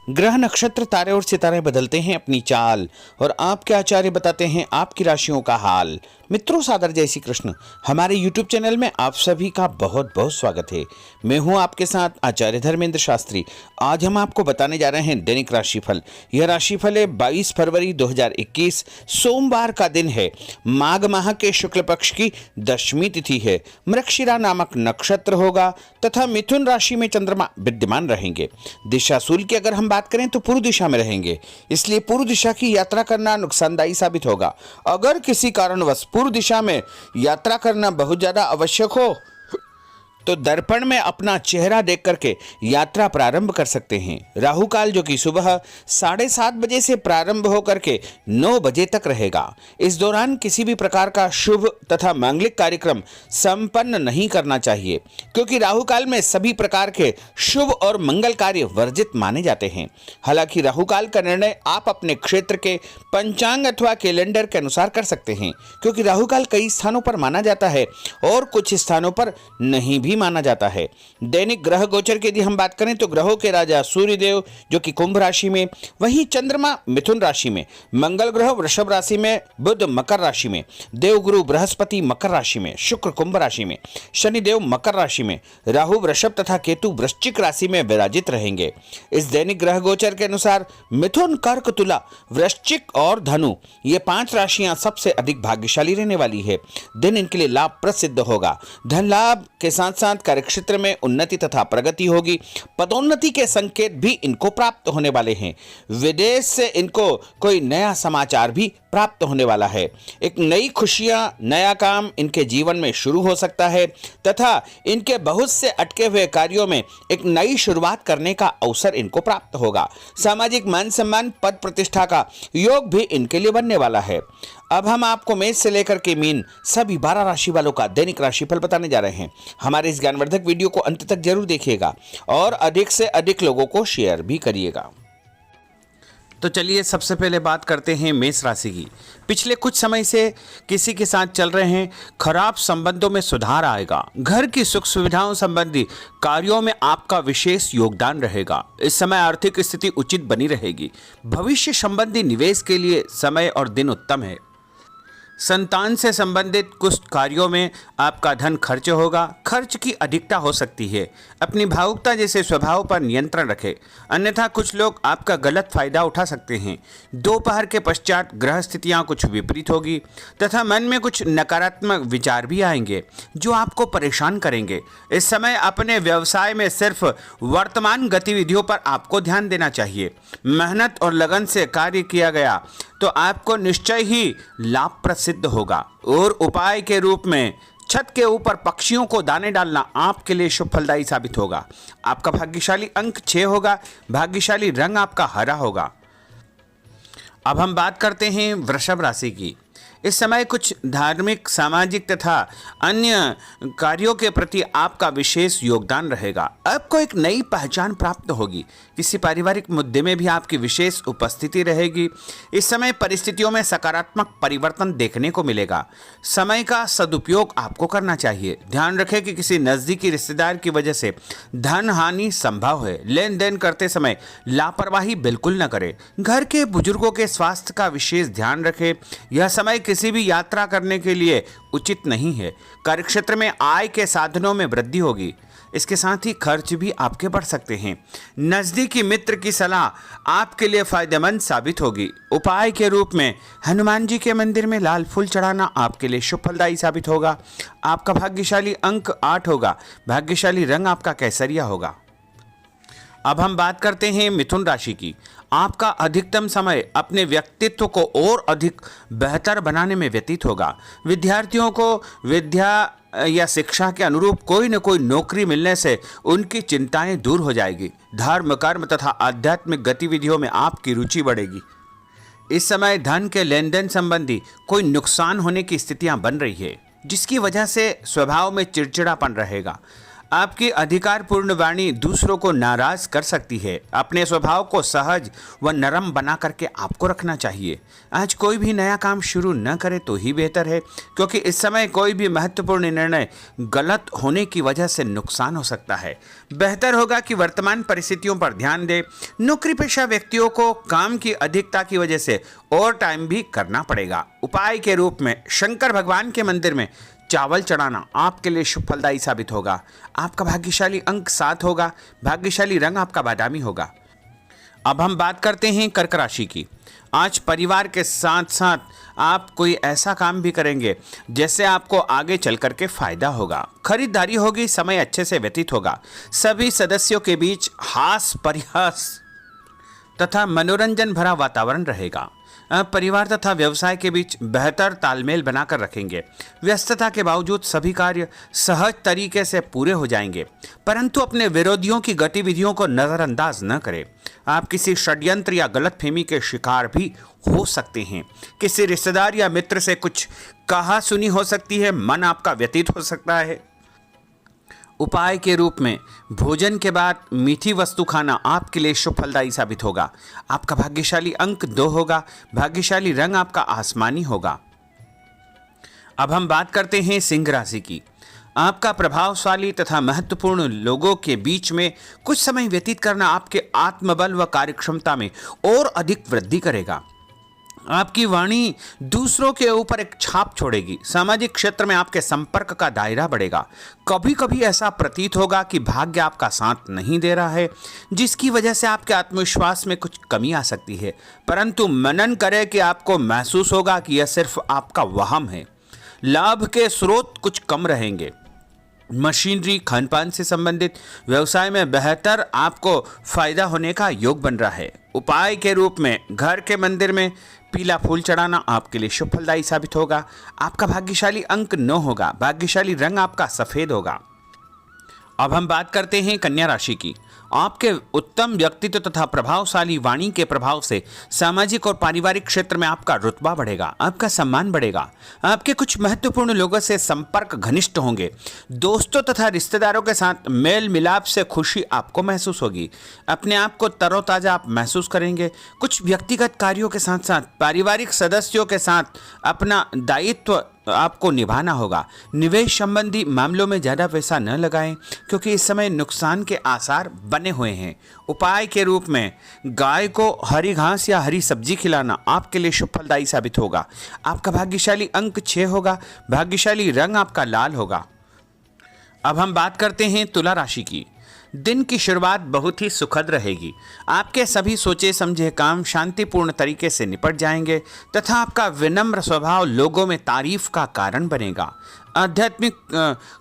ग्रह नक्षत्र तारे और सितारे बदलते हैं अपनी चाल और आपके आचार्य बताते हैं आपकी राशियों का हाल। मित्रों, सादर जय श्री कृष्ण। हमारे YouTube चैनल में आप सभी का बहुत बहुत स्वागत है। मैं हूं आपके साथ आचार्य धर्मेंद्र शास्त्री। आज हम आपको बताने जा रहे हैं दैनिक राशिफल। यह राशिफल है 22 फरवरी 2021 सोमवार का दिन है। माघ माह के शुक्ल पक्ष की दशमी तिथि है। मृगशिरा नामक नक्षत्र होगा तथा मिथुन राशि में चंद्रमा विद्यमान रहेंगे। दिशाशूल की अगर हम बात करें तो पूर्व दिशा में रहेंगे, इसलिए पूर्व दिशा की यात्रा करना नुकसानदायी साबित होगा। अगर किसी कारणवश पूर्व दिशा में यात्रा करना बहुत ज्यादा आवश्यक हो तो दर्पण में अपना चेहरा देख करके यात्रा प्रारंभ कर सकते हैं। राहु काल जो कि सुबह 7:30 बजे से प्रारंभ होकर के 9 बजे तक रहेगा। इस दौरान किसी भी प्रकार का शुभ तथा मांगलिक कार्यक्रम संपन्न नहीं करना चाहिए, क्योंकि राहु काल में सभी प्रकार के शुभ और मंगल कार्य वर्जित माने जाते हैं। हालांकि राहु काल का निर्णय आप अपने क्षेत्र के पंचांग अथवा कैलेंडर के अनुसार कर सकते हैं, क्योंकि राहु काल कई स्थानों पर माना जाता है और कुछ स्थानों पर नहीं भी माना जाता है। दैनिक ग्रह गोचर की यदि हम बात करें तो ग्रहों के राजा सूर्य देव जो कि कुंभ राशि में, वहीं चंद्रमा मिथुन राशि में, मंगल ग्रह वृषभ राशि में, बुध मकर राशि में, देवगुरु बृहस्पति मकर राशि में, शुक्र कुंभ राशि में, शनिदेव मकर राशि में, राहु वृषभ तथा केतु वृश्चिक राशि में विराजित रहेंगे। इस दैनिक ग्रह गोचर के अनुसार मिथुन, कर्क, तुला, वृश्चिक और धनु ये 5 राशियां सबसे अधिक भाग्यशाली रहने वाली है। दिन इनके लिए लाभप्रद सिद्ध होगा। धन लाभ के साथ साथ कार्यक्षेत्र में उन्नति तथा प्रगति होगी। पदोन्नति के संकेत भी इनको प्राप्त होने वाले हैं। विदेश से इनको कोई नया समाचार भी प्राप्त होने वाला है। एक नई खुशियां, नया काम इनके जीवन में शुरू हो सकता है तथा इनके बहुत से अटके हुए कार्यों में एक नई शुरुआत करने का अवसर इनको प्राप्त होगा। सामाजिक मान सम्मान, पद प्रतिष्ठा का योग भी इनके लिए बनने वाला है। अब हम आपको मेष से लेकर के मीन सभी 12 राशि वालों का दैनिक राशिफल बताने जा रहे हैं। हमारे इस ज्ञानवर्धक वीडियो को अंत तक जरूर देखिएगा और अधिक से अधिक लोगों को शेयर भी करिएगा। तो चलिए सबसे पहले बात करते हैं मेष राशि की। पिछले कुछ समय से किसी के साथ चल रहे हैं खराब संबंधों में सुधार आएगा। घर की सुख सुविधाओं संबंधी कार्यों में आपका विशेष योगदान रहेगा। इस समय आर्थिक स्थिति उचित बनी रहेगी। भविष्य संबंधी निवेश के लिए समय और दिन उत्तम है। संतान से संबंधित कुछ कार्यों में आपका धन खर्च होगा। खर्च की अधिकता हो सकती है। अपनी भावुकता जैसे स्वभाव पर नियंत्रण रखें, अन्यथा कुछ लोग आपका गलत फायदा उठा सकते हैं। दोपहर के पश्चात ग्रह स्थितियां कुछ विपरीत होगी तथा मन में कुछ नकारात्मक विचार भी आएंगे जो आपको परेशान करेंगे। इस समय अपने व्यवसाय में सिर्फ वर्तमान गतिविधियों पर आपको ध्यान देना चाहिए। मेहनत और लगन से कार्य किया गया तो आपको निश्चय ही लाभप्रद सिद्ध होगा। और उपाय के रूप में छत के ऊपर पक्षियों को दाने डालना आपके लिए शुभ फलदायी साबित होगा। आपका भाग्यशाली अंक 6 होगा। भाग्यशाली रंग आपका हरा होगा। अब हम बात करते हैं वृषभ राशि की। इस समय कुछ धार्मिक, सामाजिक तथा अन्य कार्यों के प्रति आपका विशेष योगदान रहेगा। आपको एक नई पहचान प्राप्त होगी। किसी पारिवारिक मुद्दे में भी आपकी विशेष उपस्थिति रहेगी। इस समय परिस्थितियों में सकारात्मक परिवर्तन देखने को मिलेगा। समय का सदुपयोग आपको करना चाहिए। ध्यान रखें कि किसी नज़दीकी रिश्तेदार की वजह से धन हानि संभव है। लेन देन करते समय लापरवाही बिल्कुल न करें। घर के बुजुर्गों के स्वास्थ्य का विशेष ध्यान रखें। यह समय किसी भी यात्रा करने के लिए उचित नहीं है। कार्यक्षेत्र में आय के साधनों में वृद्धि होगी। इसके साथ ही खर्च भी आपके बढ़ सकते हैं। नजदीकी मित्र की सलाह आपके लिए फायदेमंद साबित होगी। उपाय के रूप में हनुमान जी के मंदिर में लाल फूल चढ़ाना आपके लिए शुभ फलदायी साबित होगा। आपका भाग्यशाली अंक 8 होगा। भाग्यशाली रंग आपका केसरिया होगा। अब हम बात करते हैं मिथुन राशि की। आपका अधिकतम समय अपने व्यक्तित्व को और अधिक बेहतर बनाने में व्यतीत होगा। विद्यार्थियों को विद्या या शिक्षा के अनुरूप कोई न कोई नौकरी मिलने से उनकी चिंताएं दूर हो जाएगी। धर्म, कर्म तथा आध्यात्मिक गतिविधियों में आपकी रुचि बढ़ेगी। इस समय धन के लेन देन संबंधी कोई नुकसान होने की स्थितियां बन रही है, जिसकी वजह से स्वभाव में चिड़चिड़ापन रहेगा। आपकी अधिकारपूर्ण वाणी दूसरों को नाराज कर सकती है। अपने स्वभाव को सहज व नरम बना करके आपको रखना चाहिए। आज कोई भी नया काम शुरू न करे तो ही बेहतर है, क्योंकि इस समय कोई भी महत्वपूर्ण निर्णय गलत होने की वजह से नुकसान हो सकता है। बेहतर होगा कि वर्तमान परिस्थितियों पर ध्यान दें। नौकरी पेशा व्यक्तियों को काम की अधिकता की वजह से ओवर टाइम भी करना पड़ेगा। उपाय के रूप में शंकर भगवान के मंदिर में चावल चढ़ाना आपके लिए शुभ फलदायी साबित होगा। आपका भाग्यशाली अंक 7 होगा। भाग्यशाली रंग आपका बादामी होगा। अब हम बात करते हैं कर्क राशि की। आज परिवार के साथ साथ आप कोई ऐसा काम भी करेंगे जिससे आपको आगे चल करके फायदा होगा। खरीदारी होगी, समय अच्छे से व्यतीत होगा। सभी सदस्यों के बीच हास परिहास तथा मनोरंजन भरा वातावरण रहेगा। परिवार तथा व्यवसाय के बीच बेहतर तालमेल बनाकर रखेंगे। व्यस्तता के बावजूद सभी कार्य सहज तरीके से पूरे हो जाएंगे, परंतु अपने विरोधियों की गतिविधियों को नज़रअंदाज न करें। आप किसी षड्यंत्र या गलतफहमी के शिकार भी हो सकते हैं। किसी रिश्तेदार या मित्र से कुछ कहा सुनी हो सकती है। मन आपका व्यतीत हो सकता है। उपाय के रूप में भोजन के बाद मीठी वस्तु खाना आपके लिए शुभ फलदायी साबित होगा। आपका भाग्यशाली अंक 2 होगा। भाग्यशाली रंग आपका आसमानी होगा। अब हम बात करते हैं सिंह राशि की। आपका प्रभावशाली तथा महत्वपूर्ण लोगों के बीच में कुछ समय व्यतीत करना आपके आत्मबल व कार्यक्षमता में और अधिक वृद्धि करेगा। आपकी वाणी दूसरों के ऊपर एक छाप छोड़ेगी। सामाजिक क्षेत्र में आपके संपर्क का दायरा बढ़ेगा। कभी कभी ऐसा प्रतीत होगा कि भाग्य आपका साथ नहीं दे रहा है, जिसकी वजह से आपके आत्मविश्वास में कुछ कमी आ सकती है, परंतु मनन करें कि आपको महसूस होगा कि यह सिर्फ आपका वहम है। लाभ के स्रोत कुछ कम रहेंगे। मशीनरी खानपान से संबंधित व्यवसाय में बेहतर आपको फायदा होने का योग बन रहा है। उपाय के रूप में घर के मंदिर में पीला फूल चढ़ाना आपके लिए शुभ फलदायी साबित होगा। आपका भाग्यशाली अंक 9 होगा। भाग्यशाली रंग आपका सफेद होगा। अब हम बात करते हैं कन्या राशि की। आपके उत्तम व्यक्तित्व तथा प्रभावशाली वाणी के प्रभाव से सामाजिक और पारिवारिक क्षेत्र में आपका रुतबा बढ़ेगा, आपका सम्मान बढ़ेगा। आपके कुछ महत्वपूर्ण लोगों से संपर्क घनिष्ठ होंगे। दोस्तों तथा रिश्तेदारों के साथ मेल मिलाप से खुशी आपको महसूस होगी। अपने आप को तरोताजा आप महसूस करेंगे। कुछ व्यक्तिगत कार्यों के साथ साथ पारिवारिक सदस्यों के साथ अपना दायित्व आपको निभाना होगा। निवेश संबंधी मामलों में ज़्यादा पैसा न लगाएं, क्योंकि इस समय नुकसान के आसार बने हुए हैं। उपाय के रूप में गाय को हरी घास या हरी सब्जी खिलाना आपके लिए शुभ फलदायी साबित होगा। आपका भाग्यशाली अंक 6 होगा। भाग्यशाली रंग आपका लाल होगा। अब हम बात करते हैं तुला राशि की। दिन की शुरुआत बहुत ही सुखद रहेगी। आपके सभी सोचे समझे काम शांतिपूर्ण तरीके से निपट जाएंगे तथा आपका विनम्र स्वभाव लोगों में तारीफ का कारण बनेगा। आध्यात्मिक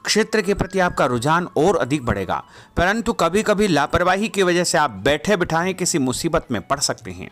क्षेत्र के प्रति आपका रुझान और अधिक बढ़ेगा, परंतु कभी कभी लापरवाही की वजह से आप बैठे बिठाए किसी मुसीबत में पड़ सकते हैं।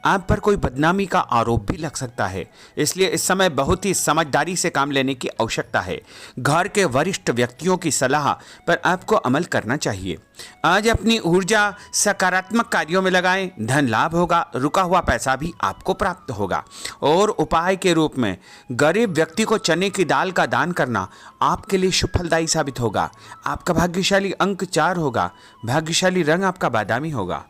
आप पर कोई बदनामी का आरोप भी लग सकता है, इसलिए इस समय बहुत ही समझदारी से काम लेने की आवश्यकता है। घर के वरिष्ठ व्यक्तियों की सलाह पर आपको अमल करना चाहिए। आज अपनी ऊर्जा सकारात्मक कार्यों में लगाएं। धन लाभ होगा। रुका हुआ पैसा भी आपको प्राप्त होगा। और उपाय के रूप में गरीब व्यक्ति को चने की दाल का दान करना आपके लिए शुभ फलदायी साबित होगा। आपका भाग्यशाली अंक 4 होगा। भाग्यशाली रंग आपका बादामी होगा।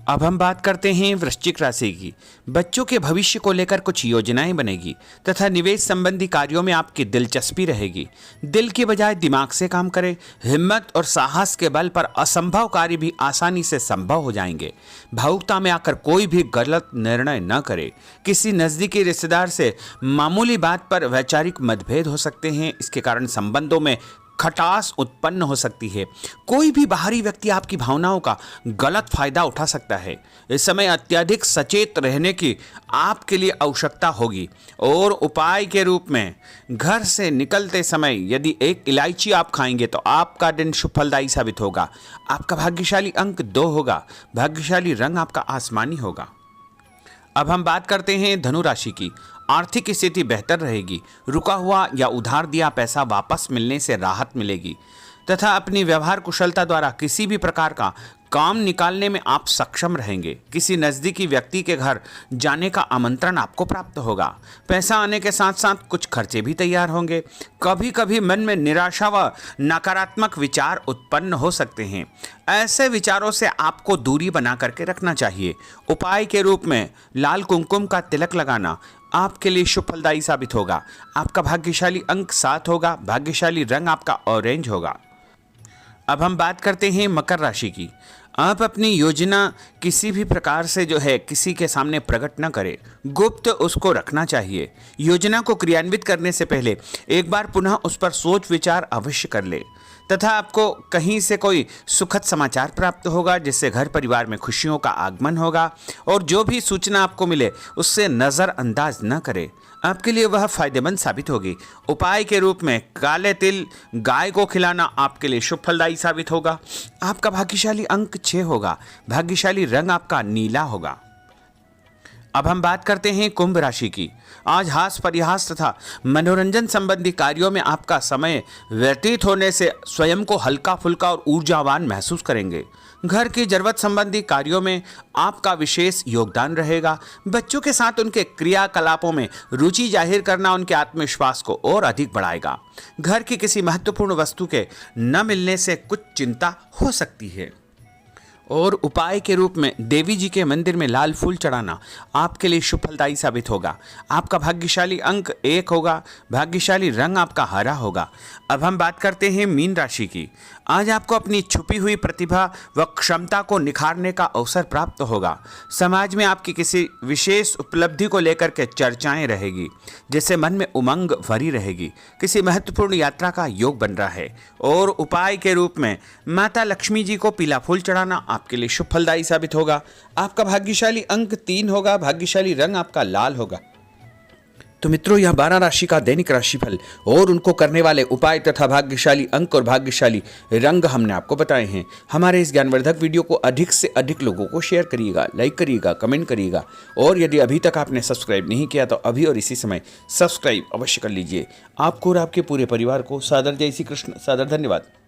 अब हम बात करते हैं वृश्चिक राशि की। बच्चों के भविष्य को लेकर कुछ योजनाएं बनेगी तथा निवेश संबंधी कार्यों में आपकी दिलचस्पी रहेगी। दिल की बजाय दिमाग से काम करें। हिम्मत और साहस के बल पर असंभव कार्य भी आसानी से संभव हो जाएंगे। भावुकता में आकर कोई भी गलत निर्णय न करें। किसी नज़दीकी रिश्तेदार से मामूली बात पर वैचारिक मतभेद हो सकते हैं। इसके कारण संबंधों में खटास उत्पन्न हो सकती है। कोई भी बाहरी व्यक्ति आपकी भावनाओं का गलत फायदा उठा सकता है। इस समय अत्यधिक सचेत रहने की आपके लिए आवश्यकता होगी। और उपाय के रूप में घर से निकलते समय यदि एक इलायची आप खाएंगे तो आपका दिन शुभ फलदायी साबित होगा। आपका भाग्यशाली अंक 2 होगा। भाग्यशाली रंग आपका आसमानी होगा। अब हम बात करते हैं धनु राशि की। आर्थिक स्थिति बेहतर रहेगी। रुका हुआ या उधार दिया पैसा वापस मिलने से राहत मिलेगी तथा अपनी व्यवहार कुशलता द्वारा किसी भी प्रकार का काम निकालने में आप सक्षम रहेंगे। किसी नज़दीकी व्यक्ति के घर जाने का आमंत्रण आपको प्राप्त होगा। पैसा आने के साथ साथ कुछ खर्चे भी तैयार होंगे। कभी कभी मन में निराशा व नकारात्मक विचार उत्पन्न हो सकते हैं। ऐसे विचारों से आपको दूरी बना करके रखना चाहिए। उपाय के रूप में लाल कुमकुम का तिलक लगाना आपके लिए शुभ फलदायी साबित होगा। आपका भाग्यशाली अंक 7 होगा। भाग्यशाली रंग आपका ऑरेंज होगा। अब हम बात करते हैं मकर राशि की। आप अपनी योजना किसी भी प्रकार से किसी के सामने प्रकट न करें, गुप्त उसको रखना चाहिए। योजना को क्रियान्वित करने से पहले एक बार पुनः उस पर सोच विचार अवश्य कर ले तथा आपको कहीं से कोई सुखद समाचार प्राप्त होगा, जिससे घर परिवार में खुशियों का आगमन होगा। और जो भी सूचना आपको मिले उससे नज़रअंदाज न करें, आपके लिए वह फायदेमंद साबित होगी। उपाय के रूप में काले तिल गाय को खिलाना आपके लिए शुभ फलदायी साबित होगा। आपका भाग्यशाली अंक 6 होगा। भाग्यशाली रंग आपका नीला होगा। अब हम बात करते हैं कुंभ राशि की। आज हास परिहास तथा मनोरंजन संबंधी कार्यों में आपका समय व्यतीत होने से स्वयं को हल्का फुल्का और ऊर्जावान महसूस करेंगे। घर की जरूरत संबंधी कार्यों में आपका विशेष योगदान रहेगा। बच्चों के साथ उनके क्रियाकलापों में रुचि जाहिर करना उनके आत्मविश्वास को और अधिक बढ़ाएगा। घर की किसी महत्वपूर्ण वस्तु के न मिलने से कुछ चिंता हो सकती है। और उपाय के रूप में देवी जी के मंदिर में लाल फूल चढ़ाना आपके लिए शुभ फलदायी साबित होगा। आपका भाग्यशाली अंक 1 होगा। भाग्यशाली रंग आपका हरा होगा। अब हम बात करते हैं मीन राशि की। आज आपको अपनी छुपी हुई प्रतिभा व क्षमता को निखारने का अवसर प्राप्त होगा। समाज में आपकी किसी विशेष उपलब्धि को लेकर के चर्चाएं रहेगी, जिससे मन में उमंग भरी रहेगी। किसी महत्वपूर्ण यात्रा का योग बन रहा है। और उपाय के रूप में माता लक्ष्मी जी को पीला फूल चढ़ाना आपके लिए शुभ फलदायी साबित होगा। आपका भाग्यशाली अंक 3 होगा। भाग्यशाली रंग आपका लाल होगा। तो मित्रों, यह 12 राशि का दैनिक राशिफल और उनको करने वाले उपाय तथा भाग्यशाली अंक और भाग्यशाली रंग हमने आपको बताए हैं। हमारे इस ज्ञानवर्धक वीडियो को अधिक से अधिक लोगों को शेयर करिएगा, लाइक करिएगा, कमेंट करिएगा। और यदि अभी तक आपने सब्सक्राइब नहीं किया तो अभी और इसी समय सब्सक्राइब अवश्य कर लीजिए। आपको और आपके पूरे परिवार को सादर जय श्री कृष्ण, सादर धन्यवाद।